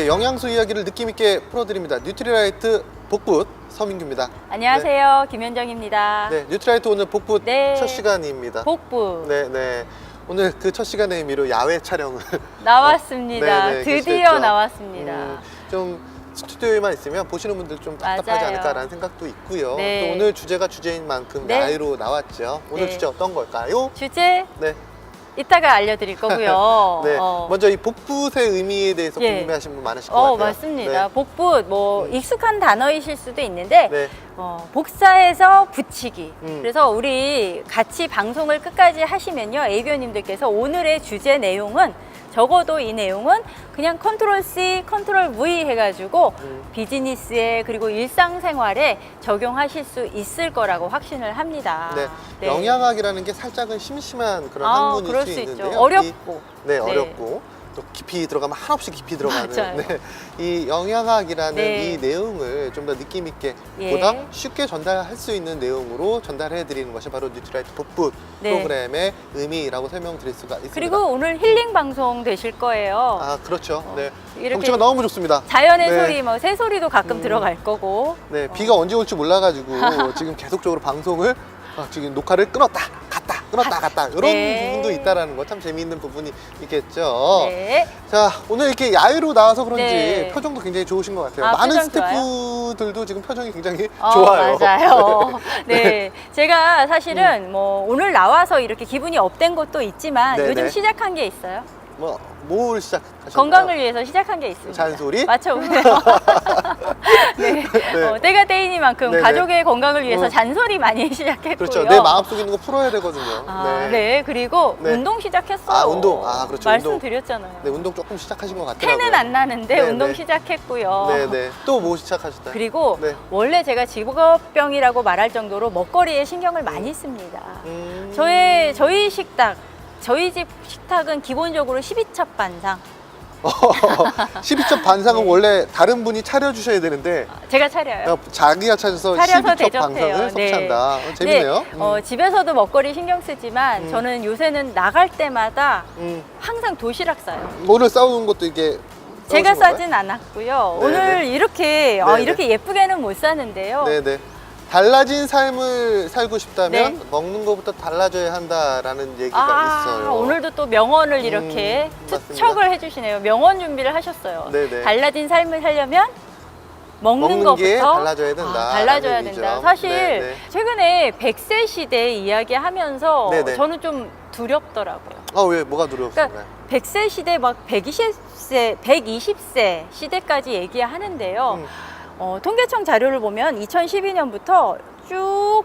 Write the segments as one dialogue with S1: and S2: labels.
S1: 네, 영양소 이야기를 느낌있게 풀어드립니다. 뉴트리라이트 복붓 서민규입니다.
S2: 안녕하세요. 김현정입니다.
S1: 네, 뉴트리라이트 오늘 복붓
S2: 네.
S1: 첫 시간입니다.
S2: 복부
S1: 네. 오늘 그 첫 시간의 의미로 야외 촬영을
S2: 나왔습니다.
S1: 네,
S2: 드디어
S1: 계시겠죠.
S2: 나왔습니다.
S1: 좀 스튜디오에만 있으면 보시는 분들 좀 답답하지
S2: 맞아요.
S1: 않을까라는 생각도 있고요.
S2: 네.
S1: 또 오늘 주제가 주제인 만큼
S2: 네.
S1: 야외로 나왔죠. 오늘
S2: 네.
S1: 주제 어떤 걸까요?
S2: 주제
S1: 네.
S2: 이따가 알려드릴 거고요.
S1: 네. 먼저 이 복붓의 의미에 대해서
S2: 예.
S1: 궁금해하시는 분 많으실 것 같아요.
S2: 맞습니다.
S1: 네.
S2: 복붓, 익숙한 단어이실 수도 있는데,
S1: 네.
S2: 복사해서 붙이기.
S1: 음.
S2: 그래서 우리 같이 방송을 끝까지 하시면요, 애교님들께서 오늘의 주제 내용은 적어도 이 내용은 그냥 컨트롤 C, 컨트롤 V 해가지고 비즈니스에 그리고 일상생활에 적용하실 수 있을 거라고 확신을 합니다.
S1: 네.
S2: 네.
S1: 영양학이라는 게 살짝은 심심한 그런 학문일
S2: 그럴
S1: 수
S2: 수
S1: 있는데요.
S2: 있죠. 어렵고.
S1: 네, 어렵고 또 깊이 들어가면 한없이 깊이 들어가는
S2: 맞아요.
S1: 네. 이 영양학이라는
S2: 네.
S1: 이 내용을 좀 더 느낌 있게
S2: 예.
S1: 보다 쉽게 전달할 수 있는 내용으로 전달해 드리는 것이 바로 뉴트리라이트 복붓
S2: 네.
S1: 프로그램의 의미라고 설명드릴 수가 있습니다.
S2: 그리고 오늘 힐링 방송 되실 거예요.
S1: 아, 그렇죠. 네.
S2: 이렇게
S1: 경치가 너무 좋습니다.
S2: 자연의
S1: 네.
S2: 소리, 뭐 새소리도 가끔 들어갈 거고.
S1: 네, 비가 언제 올지 몰라가지고 지금 계속적으로 방송을 지금 녹화를 끊었다 갔다 이런
S2: 네.
S1: 부분도 있다라는 거 참 재미있는 부분이 있겠죠.
S2: 네.
S1: 자, 오늘 이렇게 야외로 나와서 그런지
S2: 네.
S1: 표정도 굉장히 좋으신 것 같아요.
S2: 아,
S1: 많은
S2: 표정 좋아요?
S1: 스태프들도 지금 표정이 굉장히 좋아요.
S2: 맞아요. 네. 제가 사실은 뭐 오늘 나와서 이렇게 기분이 업된 것도 있지만
S1: 네,
S2: 요즘
S1: 네.
S2: 시작한 게 있어요.
S1: 뭘 시작하셨나요?
S2: 건강을 위해서 시작한 게 있습니다.
S1: 잔소리?
S2: 맞춰보세요. 네.
S1: 네.
S2: 때가 때이니만큼
S1: 네네.
S2: 가족의 건강을 위해서
S1: 어.
S2: 잔소리 많이 시작했고요.
S1: 그렇죠. 내 마음속에 있는 거 풀어야 되거든요.
S2: 네. 그리고
S1: 네.
S2: 운동 시작했어요.
S1: 아, 운동. 아, 그렇죠.
S2: 말씀드렸잖아요.
S1: 네, 운동 조금 시작하신 것 같더라고요.
S2: 태는 안 나는데
S1: 네,
S2: 운동
S1: 네.
S2: 시작했고요.
S1: 네네. 또 뭐 시작하셨나요?
S2: 그리고
S1: 네.
S2: 원래 제가 직업병이라고 말할 정도로 먹거리에 신경을 많이 씁니다. 저희 식탁, 저희 집 식탁은 기본적으로 12첩 반상.
S1: 12첩 반상은
S2: 네.
S1: 원래 다른 분이 차려주셔야 되는데
S2: 제가 차려요.
S1: 자기가 차려서
S2: 차려서
S1: 12첩
S2: 대접해요.
S1: 반상을
S2: 네.
S1: 섭취한다. 재밌네요.
S2: 네, 집에서도 먹거리 신경 쓰지만 저는 요새는 나갈 때마다 항상 도시락 싸요.
S1: 오늘 싸우는 것도 이게
S2: 제가
S1: 싸우신 건가요?
S2: 싸진 않았고요.
S1: 네네.
S2: 오늘 이렇게
S1: 네네.
S2: 이렇게 예쁘게는 못 사는데요.
S1: 네네. 달라진 삶을 살고 싶다면
S2: 네.
S1: 먹는 것부터 달라져야 한다라는 얘기가 있어요.
S2: 오늘도 또 명언을 이렇게
S1: 맞습니다.
S2: 투척을 해주시네요. 명언 준비를 하셨어요.
S1: 네네.
S2: 달라진 삶을 살려면 먹는
S1: 먹는
S2: 것부터
S1: 게 달라져야 된다.
S2: 달라져야
S1: 라는
S2: 된다.
S1: 얘기죠.
S2: 사실
S1: 네네.
S2: 최근에 100세 시대 이야기하면서
S1: 네네.
S2: 저는 좀 두렵더라고요.
S1: 왜? 뭐가 두려웠나요?
S2: 그러니까 100세 시대 막 120세, 120세 시대까지 얘기하는데요. 통계청 자료를 보면 2012년부터 쭉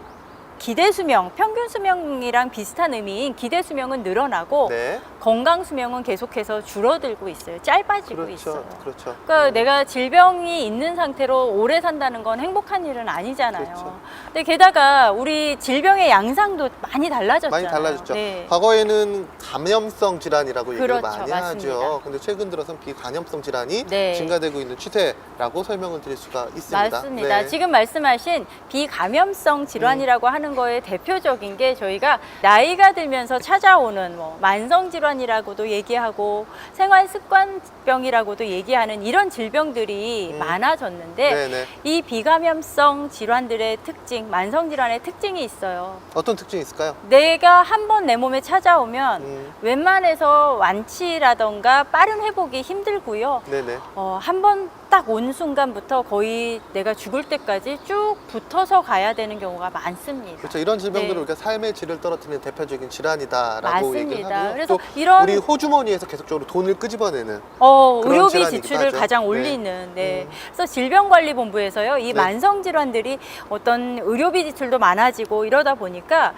S2: 기대 수명, 평균 수명이랑 비슷한 의미인 기대 수명은 늘어나고
S1: 네.
S2: 건강 수명은 계속해서 줄어들고 있어요. 짧아지고
S1: 그렇죠.
S2: 있어요.
S1: 그렇죠.
S2: 그러니까 내가 질병이 있는 상태로 오래 산다는 건 행복한 일은 아니잖아요.
S1: 그렇죠.
S2: 근데 게다가 우리 질병의 양상도 많이 달라졌잖아요.
S1: 많이 달라졌죠.
S2: 네.
S1: 과거에는 감염성 질환이라고 얘기를
S2: 그렇죠.
S1: 많이
S2: 맞습니다.
S1: 하죠. 근데 최근 들어서는 비감염성 질환이
S2: 네.
S1: 증가되고 있는 추세라고 설명을 드릴 수가 있습니다.
S2: 맞습니다.
S1: 네.
S2: 지금 말씀하신 비감염성 질환이라고 하는 거에 대표적인 게 저희가 나이가 들면서 찾아오는 만성 질환이라고도 얘기하고 생활 습관병이라고도 얘기하는 이런 질병들이 많아졌는데
S1: 네네.
S2: 이 비감염성 질환들의 특징, 만성 질환의 특징이 있어요.
S1: 어떤 특징이 있을까요?
S2: 내가 한 번 내 몸에 찾아오면 웬만해서 완치라던가 빠른 회복이 힘들고요.
S1: 네네.
S2: 한 번 딱 온 순간부터 거의 내가 죽을 때까지 쭉 붙어서 가야 되는 경우가 많습니다.
S1: 그렇죠. 이런 질병들은
S2: 네.
S1: 우리가 삶의 질을 떨어뜨리는 대표적인 질환이다라고 얘기를
S2: 맞습니다.
S1: 하고요.
S2: 그래서
S1: 또
S2: 이런
S1: 우리 호주머니에서 계속적으로 돈을 끄집어내는 그런
S2: 의료비
S1: 질환이기도
S2: 지출을
S1: 하죠.
S2: 가장
S1: 네.
S2: 올리는. 그래서 질병관리본부에서요, 이
S1: 네.
S2: 만성 질환들이 어떤 의료비 지출도 많아지고 이러다 보니까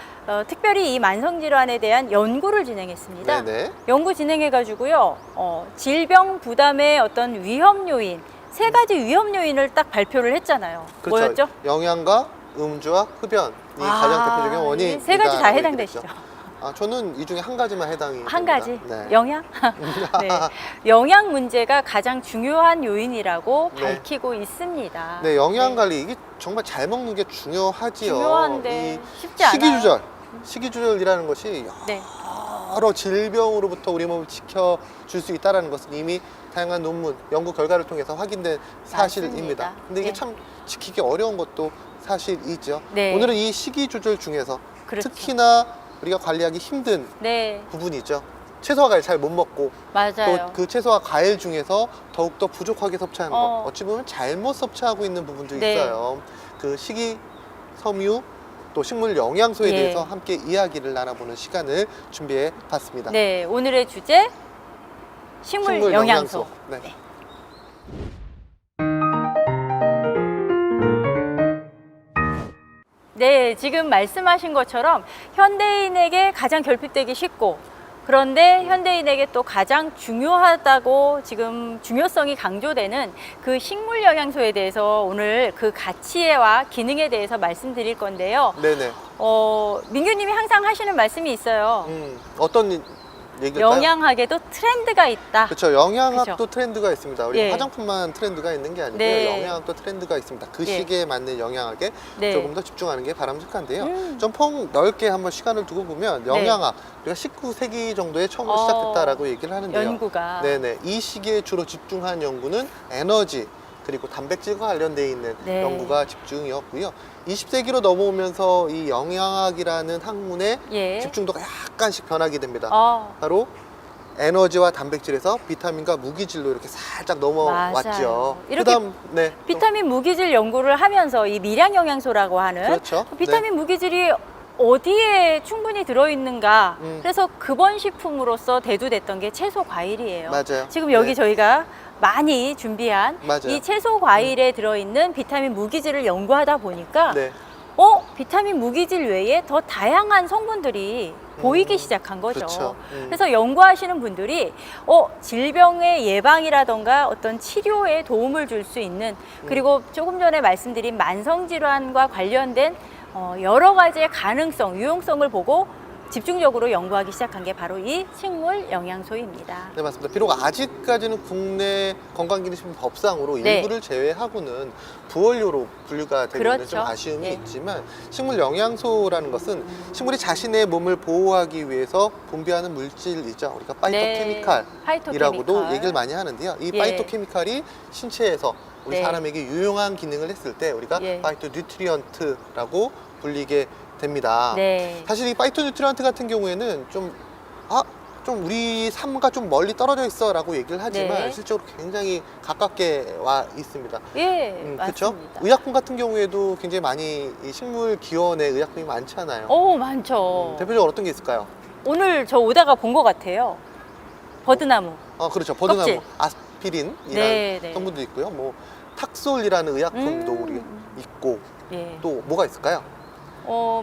S2: 특별히 이 만성 질환에 대한 연구를 진행했습니다.
S1: 네네.
S2: 연구 진행해가지고요, 질병 부담의 어떤 위험 요인, 세 가지 위험 요인을 딱 발표를 했잖아요.
S1: 그렇죠.
S2: 뭐였죠?
S1: 영양과 음주와 흡연이 가장 대표적인 원인이
S2: 세 가지 다 해당되시죠.
S1: 저는 이 중에 한 가지만 해당이
S2: 한
S1: 됩니다.
S2: 가지?
S1: 네.
S2: 영양? 네. 영양 문제가 가장 중요한 요인이라고
S1: 네.
S2: 밝히고 있습니다.
S1: 네, 영양 관리 이게 정말 잘 먹는 게 중요하지요.
S2: 중요한데
S1: 이
S2: 쉽지 않아요.
S1: 시기주절이라는 것이
S2: 네.
S1: 여러 질병으로부터 우리 몸을 지켜줄 수 있다는 것은 이미 다양한 논문, 연구 결과를 통해서 확인된 사실입니다.
S2: 맞습니다.
S1: 근데 이게
S2: 네.
S1: 참 지키기 어려운 것도 사실이죠.
S2: 네.
S1: 오늘은 이 식이 조절 중에서
S2: 그렇죠.
S1: 특히나 우리가 관리하기 힘든
S2: 네,
S1: 부분이죠. 채소와 과일 잘 못 먹고
S2: 맞아요.
S1: 또 그 채소와 과일 중에서 더욱더 부족하게 섭취하는 것, 어찌 보면 잘못 섭취하고 있는 부분도
S2: 네.
S1: 있어요. 그 식이 섬유 또 식물 영양소에
S2: 예.
S1: 대해서 함께 이야기를 나눠보는 시간을 준비해 봤습니다.
S2: 네, 오늘의 주제 식물 영양소.
S1: 네.
S2: 네. 네, 지금 말씀하신 것처럼 현대인에게 가장 결핍되기 쉽고 그런데 현대인에게 또 가장 중요하다고 지금 중요성이 강조되는 그 식물 영양소에 대해서 오늘 그 가치와 기능에 대해서 말씀드릴 건데요.
S1: 네네.
S2: 민규님이 항상 하시는 말씀이 있어요.
S1: 어떤 얘기일까요?
S2: 영양학에도 트렌드가 있다.
S1: 그렇죠. 영양학도
S2: 그쵸?
S1: 트렌드가 있습니다. 우리
S2: 예.
S1: 화장품만 트렌드가 있는 게 아니고요.
S2: 네.
S1: 영양학도 트렌드가 있습니다. 그
S2: 예.
S1: 시기에 맞는 영양학에
S2: 네.
S1: 조금 더 집중하는 게 바람직한데요. 좀 폭 넓게 한번 시간을 두고 보면
S2: 네.
S1: 영양학, 우리가 19세기 정도에 처음으로 시작됐다라고 얘기를 하는데요.
S2: 연구가.
S1: 네네. 이 시기에 주로 집중한 연구는 에너지, 그리고 단백질과 관련되어 있는
S2: 네.
S1: 연구가 집중이었고요. 20세기로 넘어오면서 이 영양학이라는 학문의
S2: 예.
S1: 집중도가 약간씩 변하게 됩니다. 바로 에너지와 단백질에서 비타민과 무기질로 이렇게 살짝 넘어왔죠.
S2: 맞아요. 이렇게
S1: 그다음 네.
S2: 비타민 무기질 연구를 하면서 이 미량 영양소라고 하는
S1: 그렇죠.
S2: 비타민 무기질이 어디에 충분히 들어있는가. 그래서 급원식품으로서 대두됐던 게 채소 과일이에요.
S1: 맞아요.
S2: 지금 여기
S1: 네.
S2: 저희가 많이 준비한
S1: 맞아요.
S2: 이 채소 과일에 들어있는 비타민 무기질을 연구하다 보니까
S1: 네.
S2: 비타민 무기질 외에 더 다양한 성분들이 보이기 시작한 거죠.
S1: 그렇죠.
S2: 그래서 연구하시는 분들이 질병의 예방이라던가 어떤 치료에 도움을 줄 수 있는 그리고 조금 전에 말씀드린 만성질환과 관련된 여러 가지의 가능성, 유용성을 보고 집중적으로 연구하기 시작한 게 바로 이 식물 영양소입니다.
S1: 네, 맞습니다. 비록 아직까지는 국내 건강기능식품 법상으로
S2: 네.
S1: 일부를 제외하고는 부원료로 분류가 되는
S2: 그렇죠.
S1: 좀 아쉬움이
S2: 예.
S1: 있지만 식물 영양소라는 것은 식물이 자신의 몸을 보호하기 위해서 분비하는 물질이죠. 우리가 파이토케미칼이라고도
S2: 파이토케미칼.
S1: 얘기를 많이 하는데요. 이
S2: 예.
S1: 파이토케미칼이 신체에서 우리
S2: 네.
S1: 사람에게 유용한 기능을 했을 때 우리가
S2: 예.
S1: 파이토뉴트리언트라고 불리게 됩니다.
S2: 네.
S1: 사실 이 파이토뉴트리언트 같은 경우에는 좀 우리 삶과 좀 멀리 떨어져 있어 라고 얘기를 하지만
S2: 네.
S1: 실제로 굉장히 가깝게 와 있습니다.
S2: 예,
S1: 그렇죠?
S2: 맞습니다.
S1: 의약품 같은 경우에도 굉장히 많이 이 식물 기원의 의약품이 많잖아요.
S2: 많죠.
S1: 대표적으로 어떤 게 있을까요?
S2: 오늘 저 오다가 본 것 같아요. 버드나무.
S1: 그렇죠. 버드나무,
S2: 껍질.
S1: 아스피린이라는
S2: 네, 네.
S1: 성분도 있고요. 뭐 탁솔이라는 의약품도 우리 있고
S2: 예.
S1: 또 뭐가 있을까요?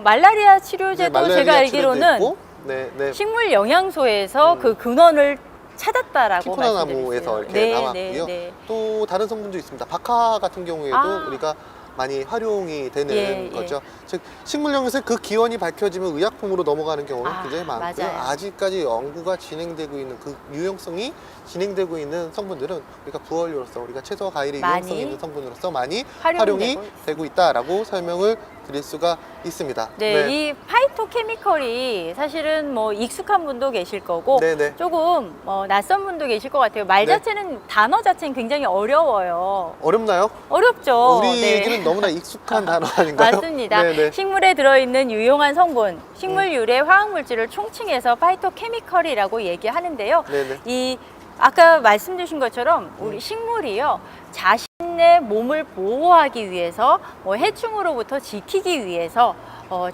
S2: 말라리아 치료제도
S1: 네, 말라리아
S2: 제가
S1: 치료도
S2: 알기로는
S1: 있고, 네, 네.
S2: 식물 영양소에서 그 근원을 찾았다라고
S1: 킹코나나무에서
S2: 말씀드렸어요.
S1: 이렇게 나왔고요.
S2: 네.
S1: 또 다른 성분도 있습니다. 박하 같은 경우에도 우리가 많이 활용이 되는
S2: 예,
S1: 거죠. 즉 식물 영양소의 그 기원이 밝혀지면 의약품으로 넘어가는 경우는 굉장히 많고요.
S2: 맞아요.
S1: 아직까지 연구가 진행되고 있는 그 유용성이 진행되고 있는 성분들은 우리가 부원료로서 우리가 채소와 과일의
S2: 많이
S1: 유용성이 있는 성분으로서 많이
S2: 활용되고
S1: 활용이
S2: 있습니다.
S1: 되고 있다라고 설명을 드릴 수가 있습니다.
S2: 네, 이 파이토케미컬이 사실은 뭐 익숙한 분도 계실 거고
S1: 네네.
S2: 조금 낯선 분도 계실 것 같아요. 말
S1: 네.
S2: 자체는 단어 자체는 굉장히 어려워요.
S1: 어렵나요?
S2: 어렵죠.
S1: 우리에게는 너무나 익숙한 단어 아닌가요?
S2: 맞습니다.
S1: 네네.
S2: 식물에 들어있는 유용한 성분, 식물 유래 화학물질을 총칭해서 파이토케미컬이라고 얘기하는데요.
S1: 네네.
S2: 이 아까 말씀 주신 것처럼 우리 식물이요 자신의 몸을 보호하기 위해서 해충으로부터 지키기 위해서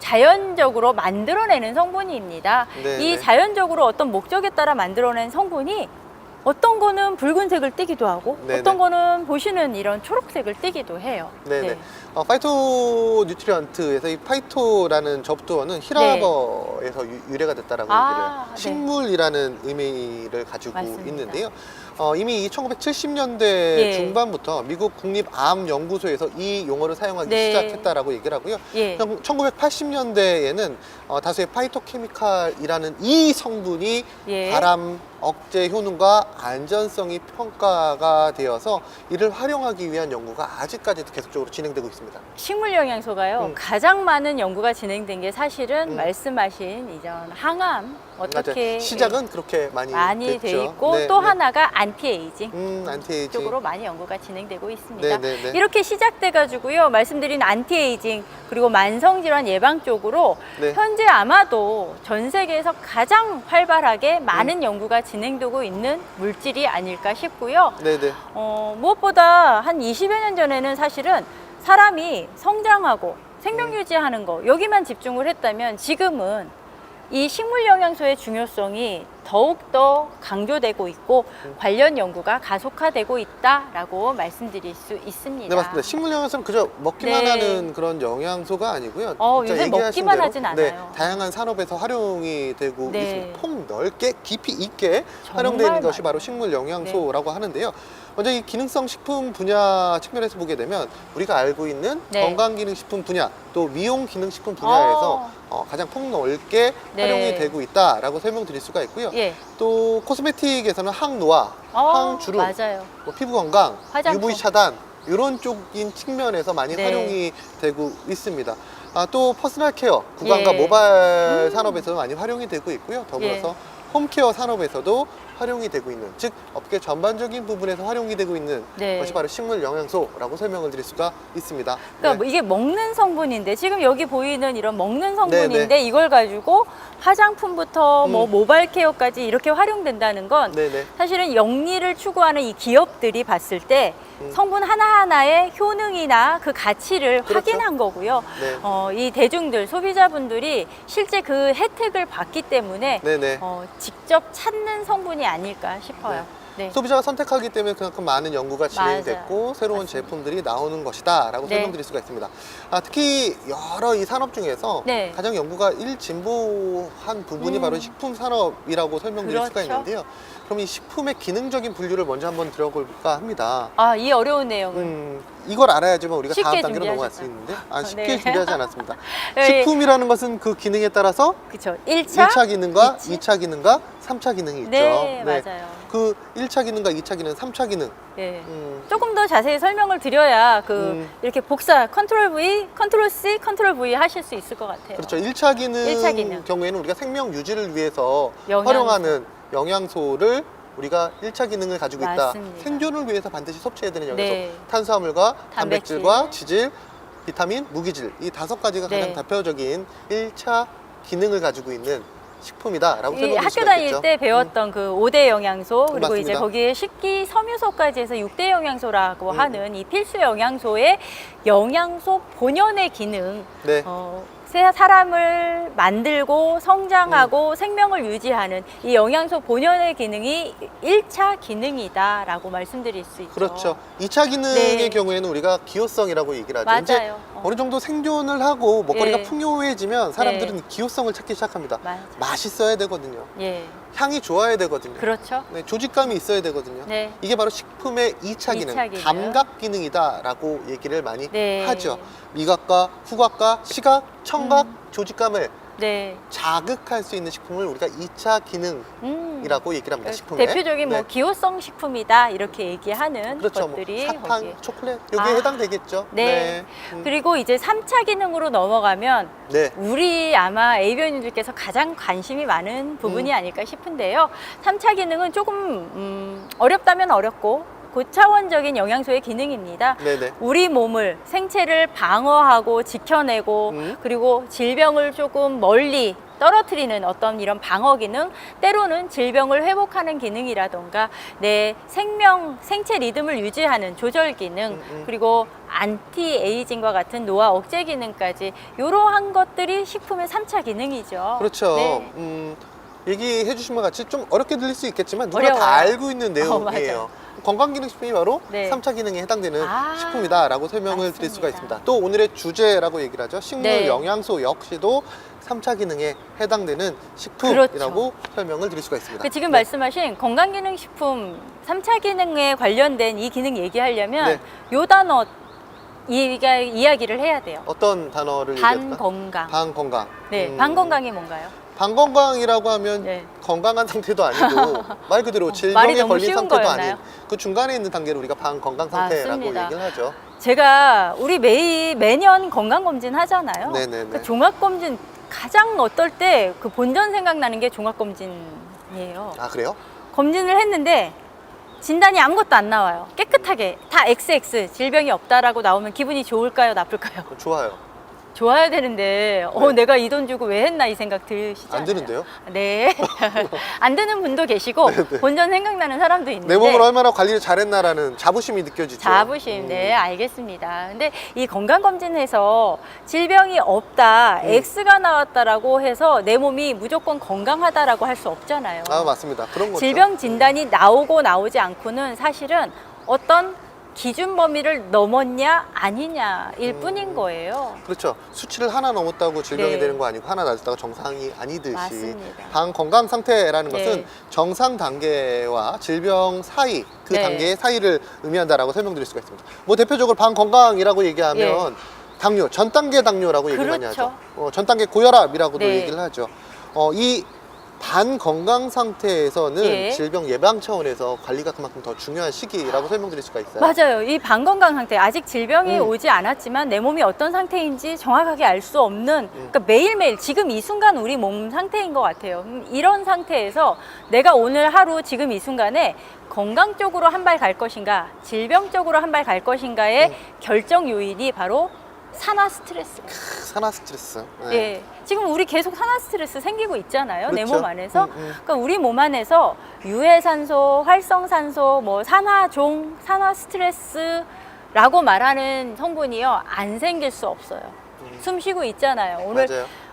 S2: 자연적으로 만들어내는 성분입니다.
S1: 네,
S2: 이
S1: 네.
S2: 자연적으로 어떤 목적에 따라 만들어낸 성분이 어떤 거는 붉은색을 띠기도 하고
S1: 네네.
S2: 어떤 거는 보시는 이런 초록색을 띠기도 해요.
S1: 네네.
S2: 네.
S1: 파이토 뉴트리언트에서 이 파이토라는 접두어는 히라버에서 유래가 됐다라고 얘기를 해요.
S2: 네.
S1: 식물이라는 의미를 가지고
S2: 맞습니다.
S1: 있는데요. 이미 1970년대
S2: 예.
S1: 중반부터 미국 국립암연구소에서 이 용어를 사용하기
S2: 네.
S1: 시작했다라고 얘기를 하고요.
S2: 예.
S1: 1980년대에는 다수의 파이토케미칼이라는 이 성분이
S2: 예.
S1: 바람 억제 효능과 안전성이 평가가 되어서 이를 활용하기 위한 연구가 아직까지도 계속적으로 진행되고 있습니다.
S2: 식물 영양소가요 가장 많은 연구가 진행된 게 사실은 말씀하신 이전 항암 어떻게
S1: 맞아요. 시작은 그렇게 많이
S2: 돼
S1: 됐죠.
S2: 있고
S1: 네,
S2: 또
S1: 네.
S2: 하나가 안티에이징
S1: 안티에이징
S2: 쪽으로 많이 연구가 진행되고 있습니다.
S1: 네, 네, 네.
S2: 이렇게 시작돼 가지고요. 말씀드린 안티에이징 그리고 만성 질환 예방 쪽으로
S1: 네.
S2: 현재 아마도 전 세계에서 가장 활발하게 많은 연구가 진행되고 있는 물질이 아닐까 싶고요.
S1: 네네.
S2: 무엇보다 한 20여 년 전에는 사실은 사람이 성장하고 생명 유지하는 거 여기만 집중을 했다면 지금은 이 식물 영양소의 중요성이 더욱더 강조되고 있고 관련 연구가 가속화되고 있다라고 말씀드릴 수 있습니다.
S1: 네, 맞습니다. 식물 영양소는 그저 먹기만
S2: 네.
S1: 하는 그런 영양소가 아니고요. 진짜
S2: 요새
S1: 얘기하신
S2: 먹기만
S1: 대로,
S2: 하진
S1: 네,
S2: 않아요.
S1: 다양한 산업에서 활용이 되고
S2: 네.
S1: 있습니다. 폭 넓게 깊이 있게
S2: 정말
S1: 활용되는 것이
S2: 많아요.
S1: 바로 식물 영양소라고 하는데요. 먼저 이 기능성 식품 분야 측면에서 보게 되면 우리가 알고 있는
S2: 네.
S1: 건강기능식품 분야 또 미용기능식품 분야에서 가장 폭넓게
S2: 네.
S1: 활용이 되고 있다라고 설명드릴 수가 있고요.
S2: 예.
S1: 또 코스메틱에서는 항노화, 항주름,
S2: 맞아요.
S1: 뭐 피부 건강,
S2: 화장품.
S1: UV 차단 이런 쪽인 측면에서 많이
S2: 네.
S1: 활용이 되고 있습니다. 또 퍼스널 케어, 구강과
S2: 예.
S1: 모발 산업에서 많이 활용이 되고 있고요. 더불어서 홈케어 산업에서도 활용이 되고 있는, 즉 업계 전반적인 부분에서 활용이 되고 있는
S2: 네.
S1: 것이 바로 식물 영양소라고 설명을 드릴 수가 있습니다.
S2: 그러니까
S1: 네.
S2: 뭐 이게 먹는 성분인데 지금 여기 보이는 이런 먹는 성분인데
S1: 네,
S2: 이걸 가지고 화장품부터 뭐 모바일 케어까지 이렇게 활용된다는 건
S1: 네네.
S2: 사실은 영리를 추구하는 이 기업들이 봤을 때 성분 하나하나의 효능이나 그 가치를
S1: 그렇죠.
S2: 확인한 거고요.
S1: 네.
S2: 이 대중들, 소비자분들이 실제 그 혜택을 받기 때문에
S1: 네네.
S2: 직접 찾는 성분이 아닐까 싶어요. 네.
S1: 소비자가 선택하기 때문에 그만큼 많은 연구가 진행됐고
S2: 맞아요.
S1: 새로운
S2: 맞습니다.
S1: 제품들이 나오는 것이다 라고
S2: 네.
S1: 설명드릴 수가 있습니다. 특히 여러 이 산업 중에서
S2: 네.
S1: 가장 연구가 일진보한 부분이 바로 식품 산업이라고 설명드릴 수가
S2: 그렇죠.
S1: 있는데요. 그럼 이 식품의 기능적인 분류를 먼저 한번 들어볼까 합니다.
S2: 이 어려운 내용은
S1: 이걸 알아야지만 우리가 다음
S2: 쉽게
S1: 단계로 넘어갈 수
S2: 준비하셨다.
S1: 있는데 쉽게
S2: 네.
S1: 준비하지 않았습니다.
S2: 네.
S1: 식품이라는 것은 그 기능에 따라서
S2: 그렇죠. 1차,
S1: 1차 기능과
S2: 이치?
S1: 2차 기능과 3차 기능이 있죠.
S2: 네, 맞아요.
S1: 그 1차 기능과 2차 기능, 3차 기능.
S2: 네.
S1: 음,
S2: 조금 더 자세히 설명을 드려야 이렇게 복사 컨트롤 V, 컨트롤 C, 컨트롤 V 하실 수 있을 것 같아요.
S1: 그렇죠. 1차 기능,
S2: 일차 기능.
S1: 경우에는 우리가 생명 유지를 위해서
S2: 영양소.
S1: 활용하는 영양소를 우리가 1차 기능을 가지고 있다.
S2: 맞습니다.
S1: 생존을 위해서 반드시 섭취해야 되는 영양소.
S2: 네.
S1: 탄수화물과
S2: 단백질.
S1: 단백질과 지질, 비타민, 무기질. 이 5가지가
S2: 네.
S1: 가장 대표적인 1차 기능을 가지고 있는 식품이다라고
S2: 이
S1: 설명드릴
S2: 학교
S1: 수가
S2: 다닐
S1: 있겠죠.
S2: 때 배웠던 그 5대 영양소 그리고
S1: 맞습니다.
S2: 이제 거기에 식기 섬유소까지 해서 6대 영양소라고 하는 이 필수 영양소의 영양소 본연의 기능
S1: 네.
S2: 새 사람을 만들고 성장하고 생명을 유지하는 이 영양소 본연의 기능이 1차 기능이다라고 말씀드릴 수 있죠.
S1: 그렇죠. 2차 기능의
S2: 네.
S1: 경우에는 우리가 기호성이라고 얘기를 하죠.
S2: 맞아요.
S1: 이제 어느 정도 생존을 하고 먹거리가
S2: 예.
S1: 풍요해지면 사람들은 기호성을 찾기 시작합니다.
S2: 맞아요.
S1: 맛있어야 되거든요.
S2: 예,
S1: 향이 좋아야 되거든요.
S2: 그렇죠.
S1: 네, 조직감이 있어야 되거든요.
S2: 네.
S1: 이게 바로 식품의 2차 기능,
S2: 2차 기능.
S1: 감각 기능이다라고 얘기를 많이
S2: 네.
S1: 하죠. 미각과 후각과 시각, 청각, 조직감을
S2: 네.
S1: 자극할 수 있는 식품을 우리가 2차 기능이라고 얘기를 합니다. 식품에.
S2: 대표적인 뭐
S1: 네.
S2: 기호성 식품이다 이렇게 얘기하는
S1: 그렇죠. 뭐
S2: 것들이
S1: 사탕,
S2: 거기에.
S1: 초콜릿 여기에 해당되겠죠.
S2: 네.
S1: 음.
S2: 그리고 이제 3차 기능으로 넘어가면
S1: 네.
S2: 우리 아마 AB원님들께서 가장 관심이 많은 부분이 아닐까 싶은데요. 3차 기능은 조금 어렵다면 어렵고 고차원적인 영양소의 기능입니다.
S1: 네네.
S2: 우리 몸을 생체를 방어하고 지켜내고 그리고 질병을 조금 멀리 떨어뜨리는 어떤 이런 방어 기능, 때로는 질병을 회복하는 기능이라던가 내 생체 리듬을 유지하는 조절 기능, 그리고 안티 에이징과 같은 노화 억제 기능까지 이러한 것들이 식품의 3차 기능이죠.
S1: 그렇죠.
S2: 네.
S1: 얘기해 주신 것 같이 좀 어렵게 들릴 수 있겠지만 누가 다
S2: 어려워요.
S1: 알고 있는 내용이에요.
S2: 맞아요.
S1: 건강기능식품이 바로
S2: 네.
S1: 3차 기능에 해당되는
S2: 아,
S1: 식품이다라고 설명을 드릴 수가
S2: 맞습니다.
S1: 있습니다. 또 오늘의 주제라고 얘기를 하죠. 식물
S2: 네.
S1: 영양소 역시도 3차 기능에 해당되는 식품이라고
S2: 그렇죠.
S1: 설명을 드릴 수가 있습니다.
S2: 지금
S1: 네.
S2: 말씀하신 건강기능식품 3차 기능에 관련된 이 기능 얘기하려면
S1: 네.
S2: 요 단어 이야기를 해야 돼요.
S1: 어떤 단어를 얘기할까?
S2: 반건강.
S1: 반건강.
S2: 네, 반건강이 뭔가요?
S1: 반건강이라고 하면
S2: 네.
S1: 건강한 상태도 아니고 말 그대로
S2: 말이
S1: 질병에
S2: 너무
S1: 걸린
S2: 쉬운
S1: 상태도
S2: 거였나요?
S1: 아닌 그 중간에 있는 단계를 우리가 반건강 상태라고
S2: 맞습니다.
S1: 얘기를 하죠.
S2: 제가 우리 매년 건강검진 하잖아요.
S1: 네네네.
S2: 그 종합검진 가장 어떨 때 그 본전 생각나는 게 종합검진이에요.
S1: 아, 그래요?
S2: 검진을 했는데 진단이 아무것도 안 나와요. 깨끗하게 다 XX 질병이 없다라고 나오면 기분이 좋을까요, 나쁠까요?
S1: 좋아요.
S2: 좋아야 되는데
S1: 네.
S2: 내가 이 돈 주고 왜 했나 이 생각 드시잖아요.
S1: 안 드는데요?
S2: 네. 안 드는 분도 계시고 본전 생각나는 사람도 있는데
S1: 내 몸을 얼마나 관리를 잘했나라는 자부심이 느껴지죠.
S2: 자부심, 네, 알겠습니다. 근데 이 건강검진에서 질병이 없다, X가 나왔다라고 해서 내 몸이 무조건 건강하다라고 할 수 없잖아요.
S1: 아, 맞습니다. 그런 거죠.
S2: 질병 진단이 나오고 나오지 않고는 사실은 어떤 기준 범위를 넘었냐 아니냐일 뿐인 거예요.
S1: 그렇죠. 수치를 하나 넘었다고 질병이
S2: 네.
S1: 되는 거 아니고 하나 낮았다가 정상이 아니듯이
S2: 맞습니다.
S1: 방 건강 상태라는
S2: 네.
S1: 것은 정상 단계와 질병 사이 그
S2: 네.
S1: 단계의 사이를 의미한다라고 설명드릴 수가 있습니다. 뭐 대표적으로 방 건강이라고 얘기하면 당뇨, 전 단계 당뇨라고 얘기를 많이
S2: 그렇죠.
S1: 하죠. 전 단계 고혈압이라고도
S2: 네.
S1: 얘기를 하죠. 이 반건강 상태에서는
S2: 예.
S1: 질병 예방 차원에서 관리가 그만큼 더 중요한 시기라고 설명드릴 수가 있어요.
S2: 맞아요. 이 반건강 상태, 아직 질병이
S1: 음.
S2: 오지 않았지만 내 몸이 어떤 상태인지 정확하게 알 수 없는, 그러니까 매일매일 지금 이 순간 우리 몸 상태인 것 같아요. 이런 상태에서 내가 오늘 하루 지금 이 순간에 건강 쪽으로 한 발 갈 것인가, 질병 쪽으로 한 발 갈 것인가의 결정 요인이 바로 산화 스트레스.
S1: 산화 스트레스. 네.
S2: 예. 지금 우리 계속 산화 스트레스 생기고 있잖아요. 내
S1: 그렇죠.
S2: 몸 안에서.
S1: 음.
S2: 그러니까 우리 몸 안에서 유해산소, 활성산소, 뭐 산화종, 산화 스트레스라고 말하는 성분이요. 안 생길 수 없어요. 숨 쉬고 있잖아요. 오늘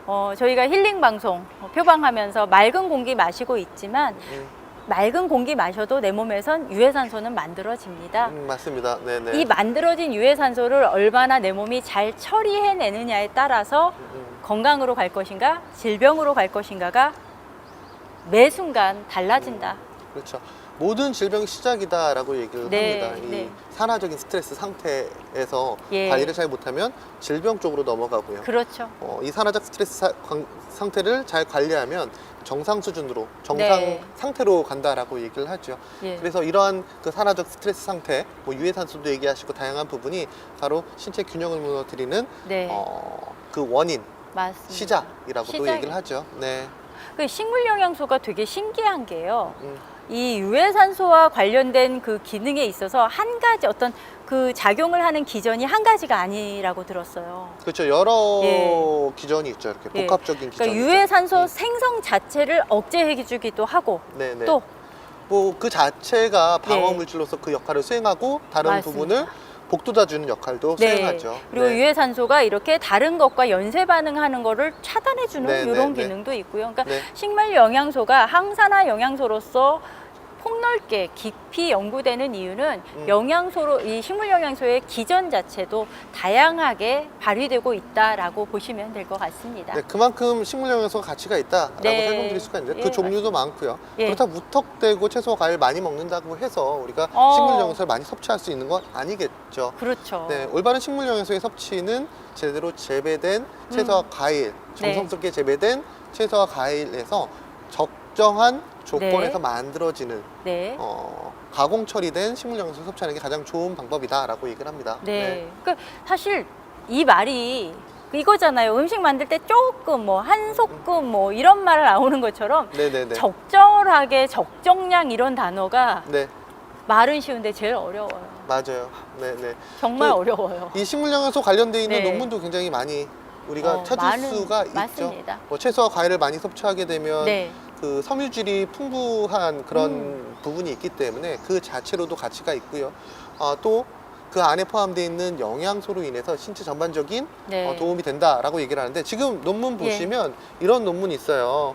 S1: 맞아요.
S2: 저희가 힐링 방송 표방하면서 맑은 공기 마시고 있지만 맑은 공기 마셔도 내 몸에선 유해산소는 만들어집니다.
S1: 맞습니다. 네네.
S2: 이 만들어진 유해산소를 얼마나 내 몸이 잘 처리해내느냐에 따라서 건강으로 갈 것인가, 질병으로 갈 것인가가 매 순간 달라진다.
S1: 그렇죠. 모든 질병의 시작이다라고 얘기를
S2: 네,
S1: 합니다. 이
S2: 네.
S1: 산화적인 스트레스 상태에서
S2: 예.
S1: 관리를 잘 못하면 질병 쪽으로 넘어가고요.
S2: 그렇죠.
S1: 이 산화적 스트레스 상태를 잘 관리하면 정상 수준으로, 정상
S2: 네.
S1: 상태로 간다라고 얘기를 하죠.
S2: 예.
S1: 그래서 이러한 그 산화적 스트레스 상태, 뭐 유해산소도 얘기하시고 다양한 부분이 바로 신체 균형을 무너뜨리는
S2: 네.
S1: 그 원인,
S2: 맞습니다.
S1: 시작이라고도
S2: 시작이-
S1: 얘기를 하죠. 네.
S2: 그 식물 영양소가 되게 신기한 게요.
S1: 음.
S2: 이 유해산소와 관련된 그 기능에 있어서 한 가지 어떤 그 작용을 하는 기전이 한 가지가 아니라고 들었어요.
S1: 그렇죠. 여러
S2: 예.
S1: 기전이 있죠. 이렇게
S2: 예.
S1: 복합적인 기전이.
S2: 그러니까 유해산소 생성 자체를 억제해주기도 하고
S1: 네네.
S2: 또
S1: 뭐 그 자체가 방어
S2: 네.
S1: 물질로서 그 역할을 수행하고 다른
S2: 맞습니다.
S1: 부분을 복돋아주는 역할도 수행하죠.
S2: 그리고
S1: 네.
S2: 유해산소가 이렇게 다른 것과 연쇄 반응하는 거를 차단해주는
S1: 네,
S2: 이런
S1: 네, 네.
S2: 기능도 있고요. 그러니까
S1: 네.
S2: 식물 영양소가 항산화 영양소로서 폭넓게 깊이 연구되는 이유는 영양소로 이 식물 영양소의 기전 자체도 다양하게 발휘되고 있다라고 보시면 될 것 같습니다.
S1: 네, 그만큼 식물 영양소가 가치가 있다라고
S2: 네.
S1: 설명드릴 수가 있는데
S2: 예,
S1: 그 종류도 많고요.
S2: 예.
S1: 그렇다고 무턱대고 채소와 과일 많이 먹는다고 해서 우리가 식물 영양소를 많이 섭취할 수 있는 건 아니겠죠.
S2: 그렇죠.
S1: 네, 올바른 식물 영양소의 섭취는 제대로 재배된 채소와 과일,
S2: 네.
S1: 정성스럽게 재배된 채소와 과일에서 적정한 조건에서
S2: 네.
S1: 만들어지는
S2: 네.
S1: 가공 처리된 식물 영양소 섭취하는 게 가장 좋은 방법이다라고 얘기를 합니다.
S2: 네. 그러니까 사실 이 말이 이거잖아요. 음식 만들 때 조금 뭐 한 소끔 뭐 이런 말 나오는 것처럼
S1: 네네네.
S2: 적절하게 적정량 이런 단어가
S1: 네,
S2: 말은 쉬운데 제일 어려워요.
S1: 맞아요. 네네.
S2: 정말
S1: 그-
S2: 어려워요.
S1: 이 식물 영양소 관련돼 있는
S2: 네.
S1: 논문도 굉장히 많이 우리가 찾을
S2: 많은-
S1: 수가
S2: 맞습니다.
S1: 있죠. 뭐 채소와 과일을 많이 섭취하게 되면
S2: 네.
S1: 그 섬유질이 풍부한 그런 부분이 있기 때문에 그 자체로도 가치가 있고요. 또 그 안에 포함되어 있는 영양소로 인해서 신체 전반적인
S2: 네.
S1: 도움이 된다라고 얘기를 하는데 지금 논문
S2: 예.
S1: 보시면 이런 논문이 있어요.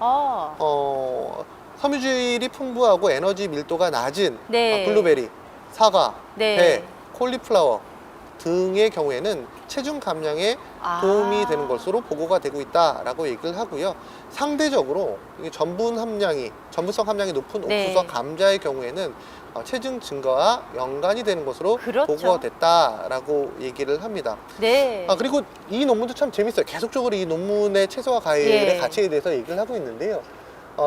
S1: 섬유질이 풍부하고 에너지 밀도가 낮은
S2: 네.
S1: 블루베리, 사과,
S2: 네.
S1: 배, 콜리플라워 등의 경우에는 체중 감량에 도움이 되는 것으로 보고가 되고 있다라고 얘기를 하고요. 상대적으로 이게 전분성 함량이 높은
S2: 네.
S1: 옥수수와 감자의 경우에는 체중 증가와 연관이 되는 것으로
S2: 그렇죠.
S1: 보고가 됐다라고 얘기를 합니다.
S2: 네.
S1: 그리고 이 논문도 참 재밌어요. 계속적으로 이 논문의 채소와 과일의
S2: 예.
S1: 가치에 대해서 얘기를 하고 있는데요.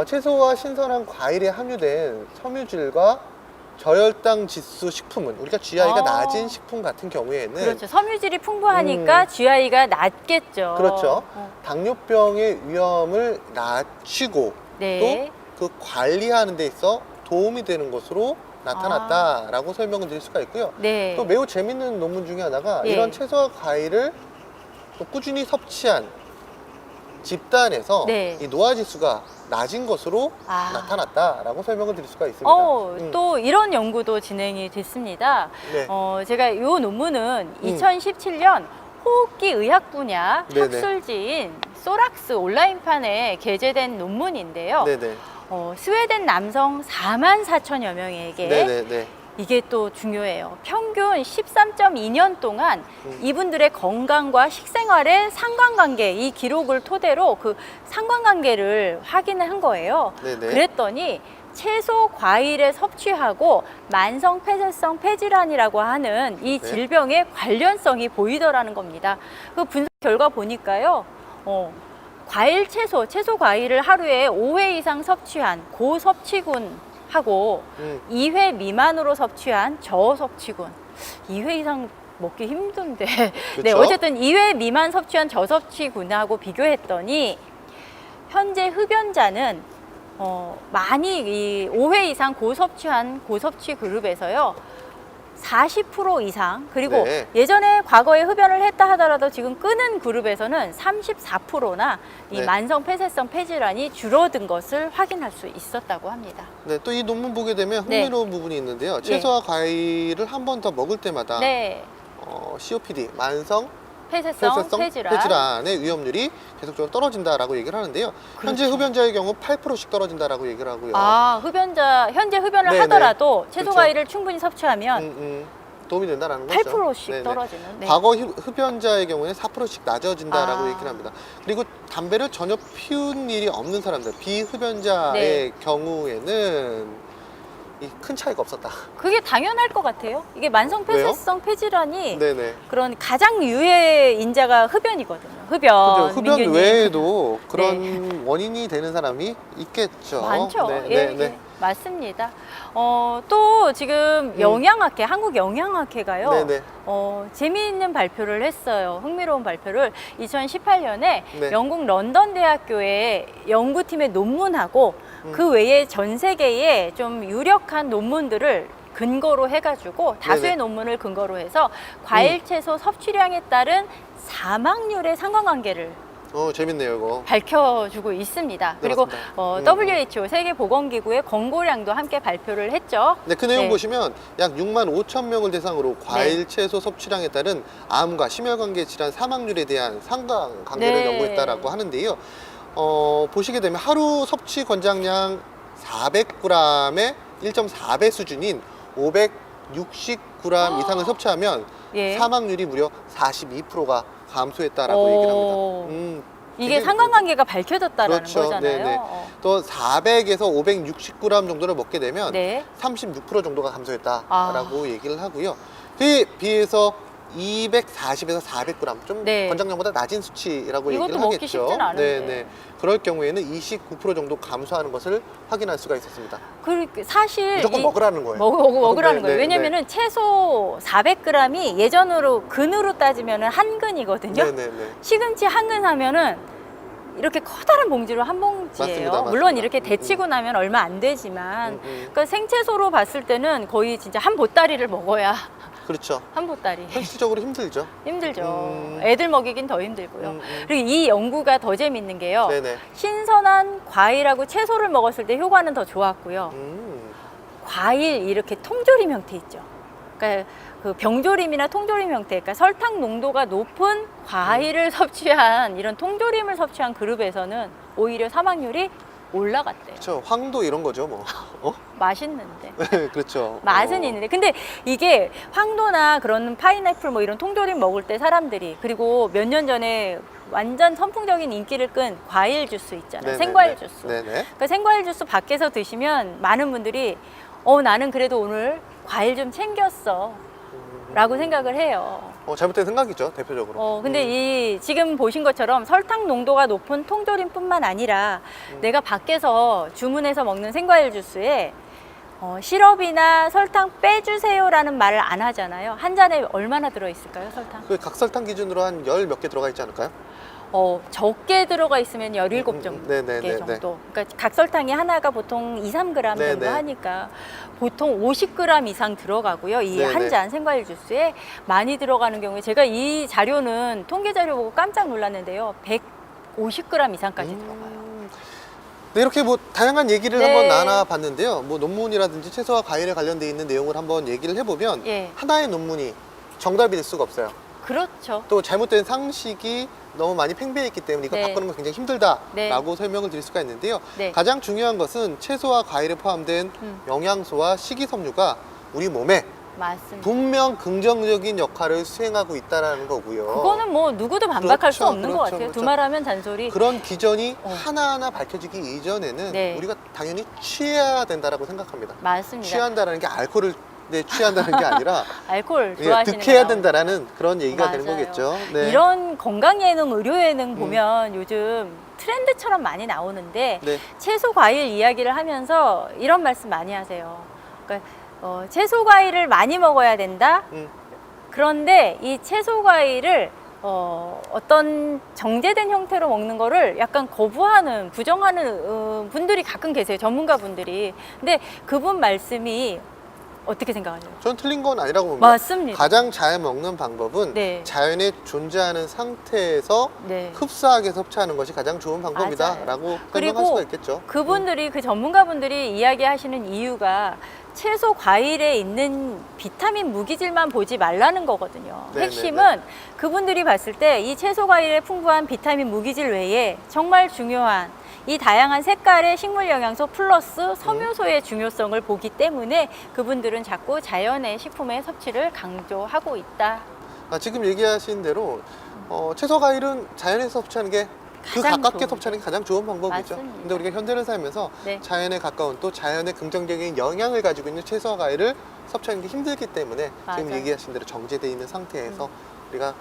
S1: 채소와 신선한 과일에 함유된 섬유질과 저혈당 지수 식품은 우리가 GI가
S2: 아.
S1: 낮은 식품 같은 경우에는
S2: 그렇죠. 섬유질이 풍부하니까 GI가 낮겠죠.
S1: 그렇죠. 당뇨병의 위험을 낮추고
S2: 네.
S1: 또 그 관리하는 데 있어 도움이 되는 것으로 나타났다라고 설명을 드릴 수가 있고요.
S2: 네.
S1: 또 매우 재밌는 논문 중에 하나가
S2: 예.
S1: 이런 채소와 과일을 또 꾸준히 섭취한 집단에서
S2: 네.
S1: 이 노화 지수가 낮은 것으로
S2: 아.
S1: 나타났다라고 설명을 드릴 수가 있습니다.
S2: 또 이런 연구도 진행이 됐습니다.
S1: 네.
S2: 제가 이 논문은 2017년 호흡기 의학 분야
S1: 네네.
S2: 학술지인 소락스 온라인판에 게재된 논문인데요.
S1: 네네.
S2: 스웨덴 남성 4만 4천여 명에게
S1: 네네네.
S2: 이게 또 중요해요. 평균 13.2년 동안 이분들의 건강과 식생활의 상관관계, 이 기록을 토대로 그 상관관계를 확인을 한 거예요.
S1: 네네.
S2: 그랬더니 채소, 과일에 섭취하고 만성 폐쇄성 폐질환이라고 하는 이
S1: 네.
S2: 질병의 관련성이 보이더라는 겁니다. 그 분석 결과 보니까요. 과일, 채소, 과일을 하루에 5회 이상 섭취한 고섭취군하고 2회 미만으로 섭취한 저섭취군. 2회 이상 먹기 힘든데. 네,
S1: 그쵸?
S2: 어쨌든 2회 미만 섭취한 저섭취군하고 비교했더니 현재 흡연자는 많이 이 5회 이상 고섭취한 고섭취 그룹에서요. 40% 이상, 그리고
S1: 네.
S2: 예전에 과거에 흡연을 했다 하더라도 지금 끊은 그룹에서는 34%나 이
S1: 네.
S2: 만성 폐쇄성 폐질환이 줄어든 것을 확인할 수 있었다고 합니다.
S1: 네, 또 이 논문 보게 되면
S2: 네.
S1: 흥미로운 부분이 있는데요. 채소와 과일을 한 번 더 먹을 때마다
S2: 네,
S1: COPD, 만성
S2: 폐쇄성
S1: 폐질환의 위험률이 계속적으로 떨어진다라고 얘기를 하는데요. 현재
S2: 그렇죠.
S1: 흡연자의 경우 8%씩 떨어진다라고 얘기를 하고요.
S2: 현재 흡연을
S1: 네네.
S2: 하더라도 채소
S1: 그렇죠.
S2: 과일을 충분히 섭취하면
S1: 도움이 된다라는 거죠.
S2: 8%씩
S1: 네네.
S2: 떨어지는. 네.
S1: 과거 흡연자의 경우에는 4%씩 낮아진다라고
S2: 아.
S1: 얘기를 합니다. 그리고 담배를 전혀 피운 일이 없는 사람들, 비흡연자의
S2: 네.
S1: 경우에는 이 큰 차이가 없었다.
S2: 그게 당연할 것 같아요. 이게 만성 폐쇄성 폐질환이
S1: 네네.
S2: 그런 가장 유해 인자가 흡연이거든요. 흡연.
S1: 그죠. 흡연
S2: 민규님.
S1: 외에도 그런 원인이 되는 사람이 있겠죠.
S2: 많죠.
S1: 네,
S2: 예,
S1: 네, 네.
S2: 예, 맞습니다. 또 지금 영양학회, 한국 영양학회가요.
S1: 네네.
S2: 재미있는 발표를 했어요. 흥미로운 발표를 2018년에
S1: 네.
S2: 영국 런던 대학교의 연구팀의 논문하고 그 외에 전 세계의 좀 유력한 논문들을 근거로 해가지고 다수의
S1: 네네.
S2: 논문을 근거로 해서 과일, 채소 섭취량에 따른 사망률의 상관관계를
S1: 재밌네요, 이거.
S2: 밝혀주고 있습니다.
S1: 네,
S2: 그리고
S1: 맞습니다.
S2: WHO 세계보건기구의 권고량도 함께 발표를 했죠.
S1: 네, 그 내용
S2: 네.
S1: 보시면 약 6만 5천 명을 대상으로 과일, 채소 섭취량에 따른 암과 심혈관계 질환 사망률에 대한 상관관계를
S2: 네.
S1: 연구했다라고 하는데요. 보시게 되면 하루 섭취 권장량 400g의 1.4배 수준인 560g 이상을 섭취하면
S2: 예.
S1: 사망률이 무려 42%가 감소했다라고 얘기를 합니다.
S2: 이게
S1: 되게
S2: 상관관계가 밝혀졌다라는
S1: 그렇죠.
S2: 거잖아요.
S1: 네네. 또 400에서 560g 정도를 먹게 되면
S2: 네.
S1: 36% 정도가 감소했다라고 얘기를 하고요. 그에 비해서 240에서 400g 좀
S2: 네.
S1: 권장량보다 낮은 수치라고
S2: 이것도
S1: 얘기를
S2: 먹기
S1: 하겠죠.
S2: 쉽진 않은데.
S1: 네네. 그럴 경우에는 29% 정도 감소하는 것을 확인할 수가 있었습니다.
S2: 사실
S1: 무조건 먹으라는 거예요.
S2: 먹으라는
S1: 네,
S2: 거예요.
S1: 네,
S2: 왜냐면은 채소 400g이 예전으로 근으로 따지면은 한 근이거든요.
S1: 네네네.
S2: 시금치 한 근 하면은 이렇게 커다란 봉지로 한 봉지예요.
S1: 맞습니다.
S2: 물론 이렇게 데치고 나면 얼마 안 되지만 그러니까 생채소로 봤을 때는 거의 진짜 한 보따리를 먹어야
S1: 그렇죠.
S2: 한 보따리.
S1: 현실적으로 힘들죠.
S2: 힘들죠. 애들 먹이긴 더 힘들고요. 그리고 이 연구가 더 재밌는 게요.
S1: 네네.
S2: 신선한 과일하고 채소를 먹었을 때 효과는 더 좋았고요.
S1: 음.
S2: 과일 이렇게 통조림 형태 있죠. 그러니까 그 병조림이나 통조림 형태, 그러니까 설탕 농도가 높은 과일을 섭취한 이런 통조림을 섭취한 그룹에서는 오히려 사망률이 올라갔대요.
S1: 그렇죠. 황도 이런 거죠, 뭐.
S2: 맛있는데.
S1: 그렇죠.
S2: 맛은 있는데. 근데 이게 황도나 그런 파인애플 뭐 이런 통조림 먹을 때 사람들이, 그리고 몇 년 전에 완전 선풍적인 인기를 끈 과일 주스 있잖아요.
S1: 네네네.
S2: 생과일 주스.
S1: 네네.
S2: 그러니까 생과일 주스 밖에서 드시면 많은 분들이 나는 그래도 오늘 과일 좀 챙겼어 라고 생각을 해요.
S1: 잘못된 생각이죠, 대표적으로.
S2: 근데 이 지금 보신 것처럼 설탕 농도가 높은 통조림뿐만 아니라 내가 밖에서 주문해서 먹는 생과일 주스에 시럽이나 설탕 빼주세요라는 말을 안 하잖아요. 한 잔에 얼마나 들어있을까요, 설탕?
S1: 그 각설탕 기준으로 한 10 몇 개 들어가 있지 않을까요?
S2: 적게 들어가 있으면 17 정도.
S1: 네네네.
S2: 정도. 그러니까 각설탕이 하나가 보통 2, 3g 정도
S1: 네네.
S2: 하니까 보통 50g 이상 들어가고요. 이
S1: 네네.
S2: 한 잔 생과일 주스에 많이 들어가는 경우에 제가 이 자료는 통계 자료 보고 깜짝 놀랐는데요. 150g 이상까지 들어가요.
S1: 네, 이렇게 뭐 다양한 얘기를
S2: 네.
S1: 한번 나눠봤는데요. 뭐 논문이라든지 채소와 과일에 관련돼 있는 내용을 한번 얘기를 해보면
S2: 예.
S1: 하나의 논문이 정답이 될 수가 없어요.
S2: 그렇죠.
S1: 또 잘못된 상식이 너무 많이 팽배했기 때문에 이걸
S2: 네.
S1: 바꾸는 건 굉장히 힘들다라고
S2: 네.
S1: 설명을 드릴 수가 있는데요.
S2: 네.
S1: 가장 중요한 것은 채소와 과일에 포함된 영양소와 식이섬유가 우리 몸에
S2: 맞습니다.
S1: 분명 긍정적인 역할을 수행하고 있다는 거고요.
S2: 그거는 뭐 누구도 반박할 수
S1: 그렇죠,
S2: 없는 것
S1: 그렇죠,
S2: 같아요.
S1: 그렇죠.
S2: 두말하면 잔소리.
S1: 그런 기전이
S2: 어.
S1: 하나하나 밝혀지기 이전에는
S2: 네.
S1: 우리가 당연히 취해야 된다라고 생각합니다.
S2: 맞습니다.
S1: 취한다라는 게 알코올을 취한다는 게 아니라
S2: 알코올
S1: 예,
S2: 좋아하시는
S1: 득해야
S2: 거 나오니까.
S1: 된다라는 그런 얘기가 되는
S2: 맞아요.
S1: 거겠죠. 네.
S2: 이런 건강 예능, 의료 예능 보면 요즘 트렌드처럼 많이 나오는데
S1: 네.
S2: 채소 과일 이야기를 하면서 이런 말씀 많이 하세요. 그러니까 채소 과일을 많이 먹어야 된다. 그런데 이 채소 과일을 어떤 정제된 형태로 먹는 거를 약간 거부하는, 부정하는 분들이 가끔 계세요. 전문가 분들이. 근데 그분 말씀이 어떻게 생각하세요?
S1: 전 틀린 건 아니라고 봅니다.
S2: 맞습니다.
S1: 가장 잘 먹는 방법은
S2: 네.
S1: 자연에 존재하는 상태에서
S2: 네.
S1: 흡사하게 섭취하는 것이 가장 좋은 방법이다
S2: 맞아요.
S1: 라고 설명할
S2: 그리고
S1: 수가 있겠죠.
S2: 그분들이 그 전문가분들이 이야기하시는 이유가 채소 과일에 있는 비타민 무기질만 보지 말라는 거거든요.
S1: 네네네.
S2: 핵심은 그분들이 봤을 때 이 채소 과일에 풍부한 비타민 무기질 외에 정말 중요한 이 다양한 색깔의 식물 영양소 플러스 섬유소의 중요성을 보기 때문에 그분들은 자꾸 자연의 식품의 섭취를 강조하고 있다.
S1: 지금 얘기하신 대로 채소 과일은 자연에서 섭취하는 게 그
S2: 가장
S1: 가깝게
S2: 좋은
S1: 섭취하는 게 가장 좋은 방법이죠.
S2: 맞습니다.
S1: 근데 우리가 현대를 살면서
S2: 네.
S1: 자연에 가까운 또 자연의 긍정적인 영향을 가지고 있는 채소와 과일을 섭취하는 게 힘들기 때문에 지금
S2: 맞아요.
S1: 얘기하신 대로 정제되어 있는 상태에서 우리가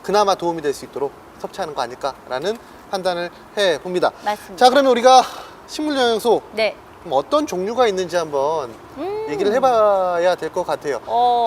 S1: 그나마 도움이 될 수 있도록 섭취하는 거 아닐까라는 판단을 해 봅니다.
S2: 맞습니다.
S1: 자, 그러면 우리가 식물 영양소
S2: 네.
S1: 어떤 종류가 있는지 한번 얘기를 해봐야 될 것 같아요.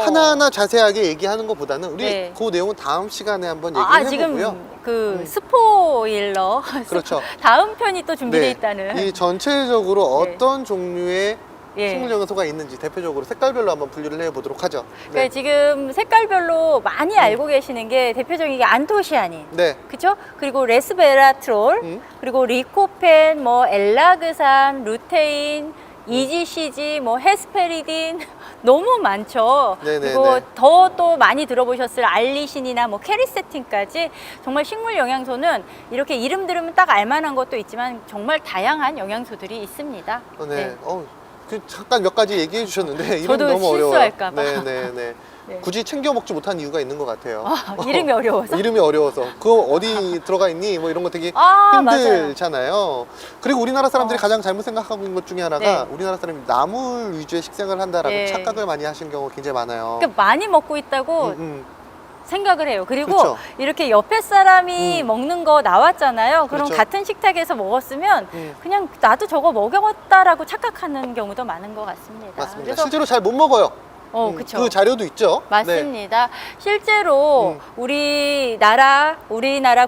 S1: 하나하나 자세하게 얘기하는 것보다는 우리
S2: 네.
S1: 그 내용은 다음 시간에 한번 얘기를 해보고요.
S2: 지금 그 스포일러.
S1: 그렇죠.
S2: 다음 편이 또 준비되어
S1: 네.
S2: 있다는.
S1: 이 전체적으로
S2: 네.
S1: 어떤 종류의
S2: 예.
S1: 식물 영양소가 있는지 대표적으로 색깔별로 한번 분류를 해보도록 하죠.
S2: 그러니까 지금 색깔별로 많이 알고 계시는 게 대표적인 게 안토시아닌.
S1: 네.
S2: 그쵸? 그리고 레스베라트롤, 그리고 리코펜, 뭐 엘라그산, 루테인, EGCG, 뭐 헤스페리딘 너무 많죠.
S1: 네네네.
S2: 그리고 더 또 많이 들어보셨을 알리신이나 뭐 케리세틴까지 정말 식물 영양소는 이렇게 이름 들으면 딱 알만한 것도 있지만 정말 다양한 영양소들이 있습니다.
S1: 네. 잠깐 몇 가지 얘기해 주셨는데 이름
S2: 저도
S1: 너무 어려워요.
S2: 실수할까 봐.
S1: 네네네.
S2: 네.
S1: 굳이 챙겨 먹지 못한 이유가 있는 것 같아요.
S2: 이름이 어려워서?
S1: 이름이 어려워서. 그거 어디 들어가 있니? 뭐 이런 거 되게 힘들잖아요. 그리고 우리나라 사람들이 가장 잘못 생각하고 있는 것 중에 하나가 우리나라 사람이 나물 위주의 식생을 한다라고
S2: 네.
S1: 착각을 많이 하시는 경우가 굉장히 많아요.
S2: 그러니까 많이 먹고 있다고 생각을 해요. 그리고
S1: 그렇죠.
S2: 이렇게 옆에 사람이 먹는 거 나왔잖아요. 그럼
S1: 그렇죠.
S2: 같은 식탁에서 먹었으면 그냥 나도 저거 먹여봤다라고 착각하는 경우도 많은 것 같습니다.
S1: 맞습니다.
S2: 그래서
S1: 실제로 잘 못 먹어요.
S2: 그쵸.
S1: 그 자료도 있죠. 네.
S2: 맞습니다. 실제로 우리나라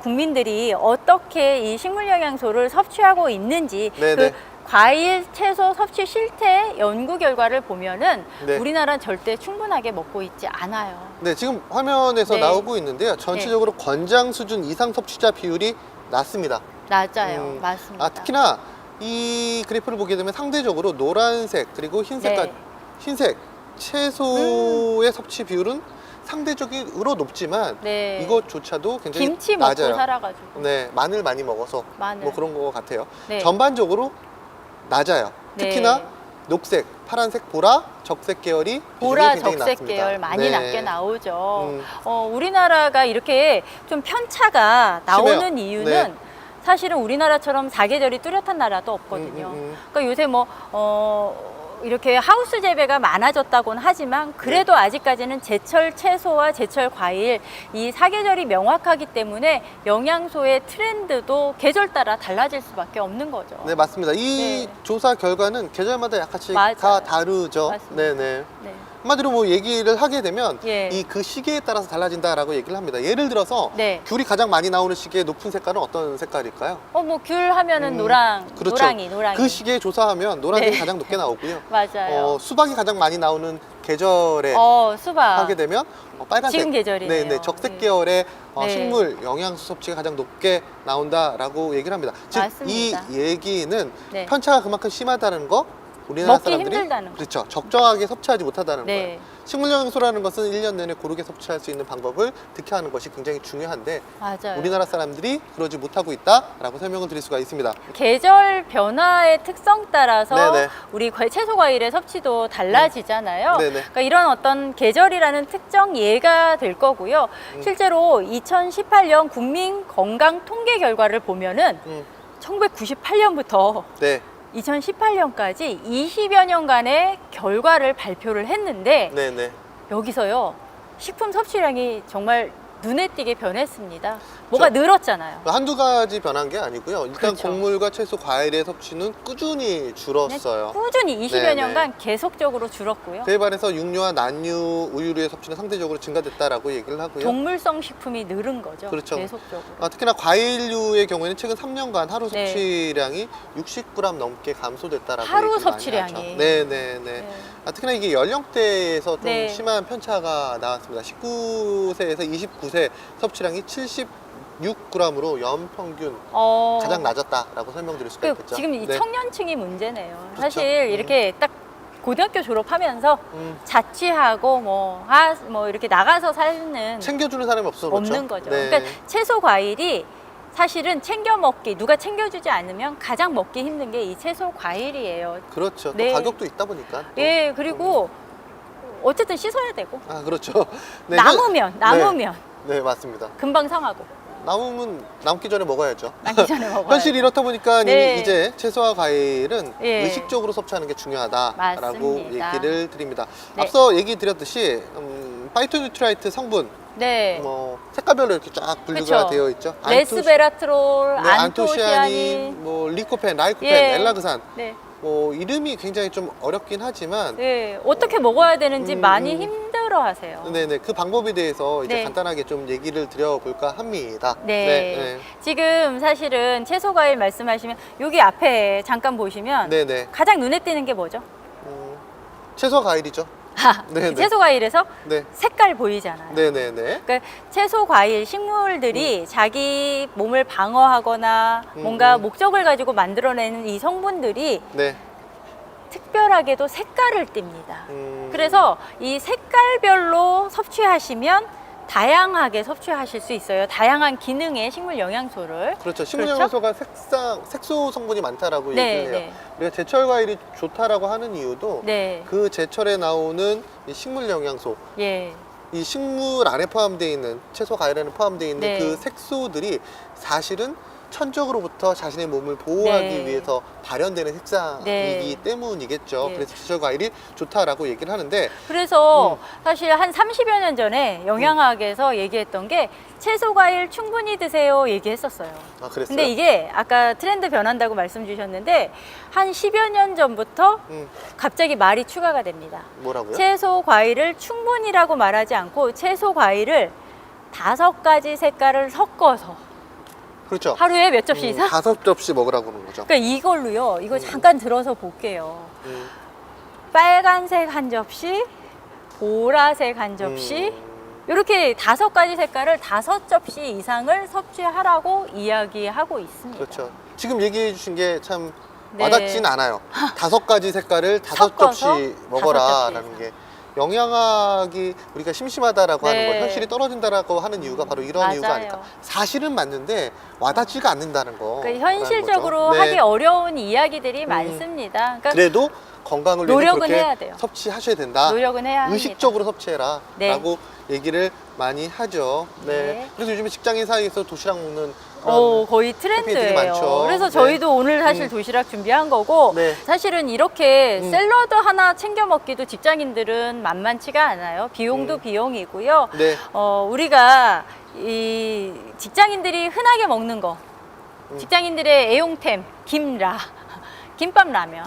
S2: 국민들이 어떻게 이 식물 영양소를 섭취하고 있는지
S1: 네네.
S2: 그 과일, 채소 섭취 실태 연구 결과를 보면은
S1: 네.
S2: 우리나라는 절대 충분하게 먹고 있지 않아요.
S1: 네, 지금 화면에서
S2: 네.
S1: 나오고 있는데요. 전체적으로 권장 수준 이상 섭취자 비율이 낮습니다.
S2: 낮아요. 맞습니다.
S1: 특히나 이 그래프를 보게 되면 상대적으로 노란색 그리고 흰색, 흰색 채소의 섭취 비율은 상대적으로 높지만 이것조차도 굉장히
S2: 김치
S1: 낮아요.
S2: 먹고 살아가지고.
S1: 네, 마늘 많이 먹어서
S2: 마늘.
S1: 뭐 그런 것 같아요.
S2: 네.
S1: 전반적으로 낮아요. 특히나 녹색, 파란색, 보라, 적색 계열이
S2: 보라,
S1: 비중이 굉장히
S2: 적색
S1: 낮습니다.
S2: 계열 많이
S1: 네.
S2: 낮게 나오죠. 우리나라가 이렇게 좀 편차가 나오는
S1: 심해요.
S2: 이유는
S1: 네.
S2: 사실은 우리나라처럼 사계절이 뚜렷한 나라도 없거든요. 그러니까 요새 뭐 이렇게 하우스 재배가 많아졌다고는 하지만 그래도 아직까지는 제철 채소와 제철 과일 이 사계절이 명확하기 때문에 영양소의 트렌드도 계절 따라 달라질 수밖에 없는 거죠.
S1: 네, 맞습니다. 이
S2: 네.
S1: 조사 결과는 계절마다 약간씩
S2: 맞아요.
S1: 다 다르죠.
S2: 맞습니다.
S1: 네네.
S2: 네.
S1: 한마디로 뭐 얘기를 하게 되면
S2: 예.
S1: 이 그 시기에 따라서 달라진다라고 얘기를 합니다. 예를 들어서
S2: 네.
S1: 귤이 가장 많이 나오는 시기에 높은 색깔은 어떤 색깔일까요?
S2: 뭐 귤 하면은
S1: 그렇죠.
S2: 노랑이.
S1: 그 시기에 조사하면 노란색이
S2: 네.
S1: 가장 높게 나오고요.
S2: 맞아요.
S1: 수박이 가장 많이 나오는 계절에
S2: 수박.
S1: 하게 되면 빨간색.
S2: 지금 계절이네요.
S1: 네네. 적색
S2: 네.
S1: 계열의
S2: 네.
S1: 식물 영양소 섭취가 가장 높게 나온다라고 얘기를 합니다. 즉, 이
S2: 맞습니다.
S1: 얘기는
S2: 네.
S1: 편차가 그만큼 심하다는 거, 우리나라
S2: 먹기
S1: 사람들이
S2: 힘들다는 거.
S1: 그렇죠. 적정하게 섭취하지 못하다는
S2: 네.
S1: 거예요. 식물 영양소라는 것은 1년 내내 고르게 섭취할 수 있는 방법을 득해하는 것이 굉장히 중요한데
S2: 맞아요.
S1: 우리나라 사람들이 그러지 못하고 있다라고 설명을 드릴 수가 있습니다.
S2: 계절 변화의 특성 따라서
S1: 네네.
S2: 우리 채소 과일의 섭취도 달라지잖아요.
S1: 네네.
S2: 그러니까 이런 어떤 계절이라는 특정 예가 될 거고요. 실제로 2018년 국민 건강 통계 결과를 보면은 1998년부터
S1: 네.
S2: 2018년까지 20여 년간의 결과를 발표를 했는데
S1: 네네.
S2: 여기서요 식품 섭취량이 정말 눈에 띄게 변했습니다. 뭐가 늘었잖아요.
S1: 한두 가지 변한 게 아니고요. 일단
S2: 그렇죠.
S1: 곡물과 채소, 과일의 섭취는 꾸준히 줄었어요.
S2: 꾸준히 20여
S1: 네네.
S2: 년간 계속적으로 줄었고요.
S1: 그에 반해서 육류와 난류, 우유류의 섭취는 상대적으로 증가됐다라고 얘기를 하고요.
S2: 동물성 식품이 늘은 거죠.
S1: 그렇죠.
S2: 계속적으로.
S1: 특히나 과일류의 경우에는 최근 3년간 하루
S2: 네.
S1: 섭취량이 60g 넘게 감소됐다라고
S2: 하루
S1: 얘기를 많이
S2: 섭취량이.
S1: 하죠. 네네네.
S2: 네.
S1: 특히나 이게 연령대에서 좀
S2: 네.
S1: 심한 편차가 나왔습니다. 19세에서 29세 섭취량이 76g으로 연평균 가장 낮았다라고 설명드릴 수가 있겠죠.
S2: 지금 이
S1: 네.
S2: 청년층이 문제네요.
S1: 그렇죠.
S2: 사실 이렇게 딱 고등학교 졸업하면서
S1: 음.
S2: 자취하고 뭐 이렇게 나가서 사는
S1: 챙겨주는 사람이 없어
S2: 없는 거죠.
S1: 네.
S2: 그러니까 채소 과일이 사실은 챙겨 먹기 누가 챙겨주지 않으면 가장 먹기 힘든 게 이 채소 과일이에요.
S1: 그렇죠. 또
S2: 네.
S1: 가격도 있다 보니까. 또.
S2: 예, 그리고 어쨌든 씻어야 되고
S1: 그렇죠. 네,
S2: 남으면
S1: 네, 맞습니다.
S2: 금방 상하고
S1: 남기 전에 먹어야죠.
S2: 남기 전에 먹어야
S1: 현실이 이렇다 보니까
S2: 네.
S1: 이제 채소와 과일은
S2: 예.
S1: 의식적으로 섭취하는 게 중요하다라고
S2: 맞습니다.
S1: 얘기를 드립니다.
S2: 네.
S1: 앞서 얘기 드렸듯이 파이토뉴트라이트 성분
S2: 네.
S1: 색깔별로 이렇게 쫙 분류가
S2: 그쵸.
S1: 되어 있죠.
S2: 레스베라트롤,
S1: 네,
S2: 안토시아닌,
S1: 리코펜, 라이코펜,
S2: 예.
S1: 엘라그산.
S2: 네.
S1: 이름이 굉장히 좀 어렵긴 하지만
S2: 네. 어떻게 먹어야 되는지 많이
S1: 음.
S2: 힘들어하세요.
S1: 네네 그 방법에 대해서 이제
S2: 네.
S1: 간단하게 좀 얘기를 드려볼까 합니다.
S2: 네. 지금 사실은 채소 과일 말씀하시면 여기 앞에 잠깐 보시면
S1: 네네.
S2: 가장 눈에 띄는 게 뭐죠?
S1: 채소 과일이죠. 네네.
S2: 채소 과일에서
S1: 네.
S2: 색깔 보이잖아요.
S1: 네네네.
S2: 그러니까 채소 과일 식물들이 자기 몸을 방어하거나 뭔가 목적을 가지고 만들어내는 이 성분들이
S1: 네.
S2: 특별하게도 색깔을 띱니다.
S1: 음.
S2: 그래서 이 색깔별로 섭취하시면 다양하게 섭취하실 수 있어요. 다양한 기능의 식물 영양소를.
S1: 그렇죠. 식물
S2: 그렇죠?
S1: 영양소가 색소 성분이 많다라고
S2: 네,
S1: 얘기를 해요.
S2: 네.
S1: 우리가 제철 과일이 좋다라고 하는 이유도
S2: 네.
S1: 그 제철에 나오는 이 식물 영양소,
S2: 예.
S1: 이 식물 안에 포함되어 있는 채소 과일에는 포함되어 있는
S2: 네.
S1: 그 색소들이 사실은 천적으로부터 자신의 몸을 보호하기
S2: 네.
S1: 위해서 발현되는 색상이기
S2: 네.
S1: 때문이겠죠.
S2: 네.
S1: 그래서 제철 과일이 좋다라고 얘기를 하는데
S2: 그래서 사실 한 30여 년 전에 영양학에서 얘기했던 게 채소 과일 충분히 드세요 얘기했었어요.
S1: 그랬어요?
S2: 근데 이게 아까 트렌드 변한다고 말씀 주셨는데 한 10여 년 전부터 갑자기 말이 추가가 됩니다.
S1: 뭐라고요?
S2: 채소 과일을 충분히라고 말하지 않고 채소 과일을 5가지 색깔을 섞어서
S1: 그렇죠.
S2: 하루에 몇 접시 이상?
S1: 5접시 먹으라고 그러는 거죠.
S2: 그러니까 이걸로요. 이거 잠깐 들어서 볼게요. 빨간색 한 접시, 보라색 한 접시, 이렇게 5가지 색깔을 5접시 이상을 섭취하라고 이야기하고 있습니다.
S1: 그렇죠. 지금 얘기해 주신 게 참
S2: 네.
S1: 와닿진 않아요. 5가지 색깔을 5접시 먹어라라는 게 영양학이 우리가 심심하다라고 하는 거,
S2: 네.
S1: 현실이 떨어진다라고 하는 이유가 바로 이런
S2: 맞아요.
S1: 이유가 아닐까. 사실은 맞는데 와닿지가 않는다는 거.
S2: 그러니까 현실적으로 하기 어려운 이야기들이 많습니다. 그러니까
S1: 그래도 건강을 위해서
S2: 노력은
S1: 그렇게
S2: 해야 돼요.
S1: 섭취하셔야 된다.
S2: 노력은 해야 합니다.
S1: 의식적으로 섭취해라.
S2: 네.
S1: 라고 얘기를 많이 하죠. 네.
S2: 네.
S1: 그래서 요즘에 직장인 사이에서 도시락 먹는 그런
S2: 거의
S1: 토핑들이
S2: 트렌드예요.
S1: 많죠.
S2: 그래서
S1: 네.
S2: 저희도 오늘 사실 도시락 준비한 거고
S1: 네.
S2: 사실은 이렇게 샐러드 하나 챙겨 먹기도 직장인들은 만만치가 않아요. 비용도 비용이고요.
S1: 네.
S2: 우리가 이 직장인들이 흔하게 먹는 거, 직장인들의 애용템, 김라, 김밥 라면,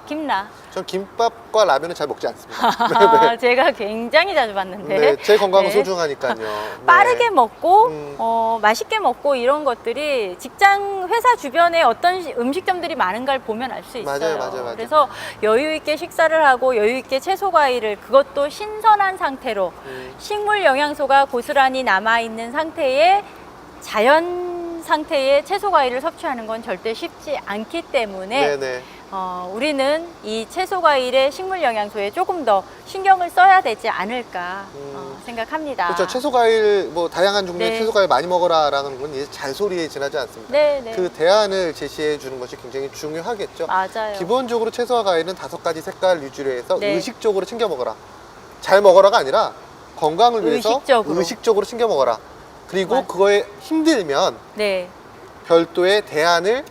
S2: 김라.
S1: 전 김밥과 라면은 잘 먹지 않습니다. 네, 네.
S2: 제가 굉장히 자주 봤는데.
S1: 네, 제 건강은
S2: 네.
S1: 소중하니까요. 네.
S2: 빠르게 먹고 맛있게 먹고 이런 것들이 직장 회사 주변에 어떤 음식점들이 많은가를 보면 알 수 있어요.
S1: 맞아요.
S2: 그래서 여유 있게 식사를 하고 여유 있게 채소 과일을 그것도 신선한 상태로 식물 영양소가 고스란히 남아 있는 상태에 자연 상태의 채소 과일을 섭취하는 건 절대 쉽지 않기 때문에
S1: 네네.
S2: 우리는 이 채소 과일의 식물 영양소에 조금 더 신경을 써야 되지 않을까 생각합니다.
S1: 그렇죠. 채소 과일 뭐 다양한 종류의
S2: 네.
S1: 채소 과일 많이 먹어라라는 건 이제 잔소리에 지나지 않습니다.
S2: 네.
S1: 그 대안을 제시해 주는 것이 굉장히 중요하겠죠.
S2: 맞아요.
S1: 기본적으로 채소와 과일은 5가지 색깔 위주로 해서
S2: 네.
S1: 의식적으로 챙겨 먹어라. 잘 먹어라가 아니라 건강을 위해서 의식적으로 챙겨 먹어라. 그리고
S2: 맞아요.
S1: 그거에 힘들면
S2: 네.
S1: 별도의 대안을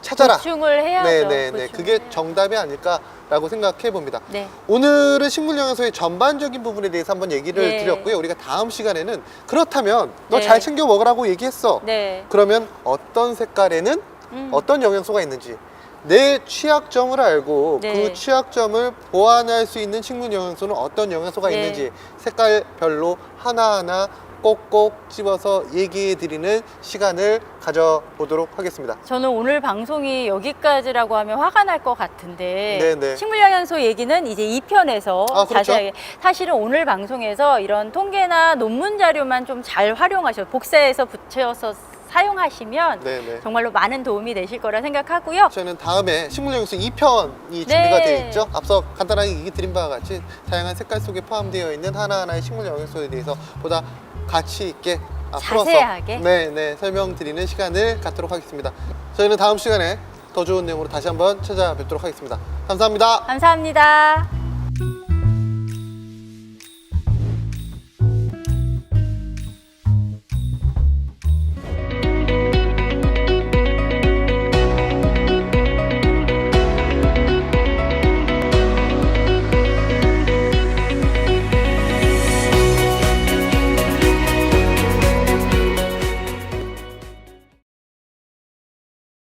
S1: 찾아라.
S2: 보충을 해야죠.
S1: 네네네.
S2: 보충을
S1: 그게
S2: 해야죠.
S1: 정답이 아닐까라고 생각해 봅니다.
S2: 네.
S1: 오늘은 식물 영양소의 전반적인 부분에 대해서 한번 얘기를
S2: 네.
S1: 드렸고요. 우리가 다음 시간에는 그렇다면 너
S2: 네.
S1: 잘 챙겨 먹으라고 얘기했어.
S2: 네.
S1: 그러면 어떤 색깔에는 어떤 영양소가 있는지 내 취약점을 알고
S2: 네.
S1: 그 취약점을 보완할 수 있는 식물 영양소는 어떤 영양소가
S2: 네.
S1: 있는지 색깔별로 하나하나 꼭꼭 집어서 얘기해 드리는 시간을 가져보도록 하겠습니다.
S2: 저는 오늘 방송이 여기까지라고 하면 화가 날 것 같은데
S1: 네네.
S2: 식물 영양소 얘기는 이제 2편에서
S1: 그렇죠.
S2: 자세하게 사실은 오늘 방송에서 이런 통계나 논문 자료만 좀 잘 활용하셔서 복사해서 붙여서 사용하시면
S1: 네네.
S2: 정말로 많은 도움이 되실 거라 생각하고요.
S1: 저는 다음에 식물 영양소 2편이 준비가
S2: 네.
S1: 되어 있죠. 앞서 간단하게 얘기 드린 바와 같이 다양한 색깔 속에 포함되어 있는 하나하나의 식물 영양소에 대해서 보다 가치 있게 풀어서
S2: 자세하게.
S1: 네네 설명드리는 시간을 갖도록 하겠습니다. 저희는 다음 시간에 더 좋은 내용으로 다시 한번 찾아뵙도록 하겠습니다. 감사합니다.
S2: 감사합니다.